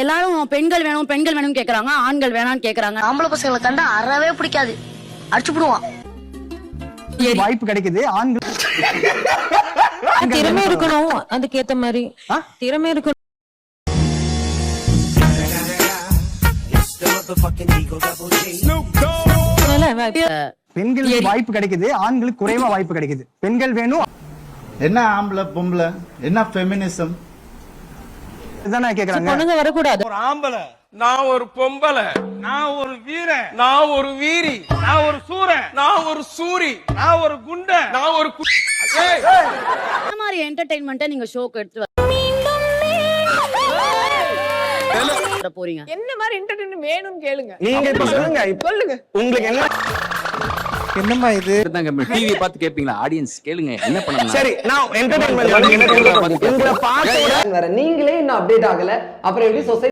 எல்லாரும் பெண்கள் வேணும் பெண்கள் வேணும் கேக்குறாங்க, ஆண்கள் வேணாம்னு கேக்குறாங்க. ஆம்பளை பசங்களை கண்டா அறவே பிடிக்காது, அடிச்சு போடுவான். வாய்ப்பு கிடைக்குது ஆண்கள். திறமை இருக்கணும், அதுக்கேத்த மாதிரி திறமை இருக்கணும். பெண்களுக்கு வாய்ப்பு கிடைக்குது, ஆண்களுக்கு குறைவா வாய்ப்பு கிடைக்குது. பெண்கள் வேணும். என்ன ஆம்பளை பொம்பளை, என்ன ஃபெமினிசம் இதுதானே கேக்குறாங்க. பொண்ணுங்க வரக்கூடாது. ஒரு ஆம்பளை, நான் ஒரு பொம்பளை, நான் ஒரு வீரன், நான் ஒரு வீரி, நான் ஒரு சூரன், நான் ஒரு சூரி, நான் ஒரு குண்ட, நான் ஒரு இந்த மாதிரி என்டர்டெயின்மெண்ட்டை நீங்க ஷோக்கு எடுத்து போறீங்க. என்ன மாதிரி என்டர்டெயின்மென்ட் வேணும்னு கேளுங்க. நீங்க இப்ப சொல்லுங்க, சொல்லுங்க உங்களுக்கு என்ன என்னம்மா இது? டிவி பார்த்து கேப்பீங்களா? ஆடியன்ஸ் கேளுங்க, என்ன பண்ணலாம்? சரி, நான் என்டர்டெயின்மென்ட் உங்களை பார்த்து வேற நீங்களே இன்னும் அப்டேட் ஆகல, அப்புறம் எப்படி சொசைட்டி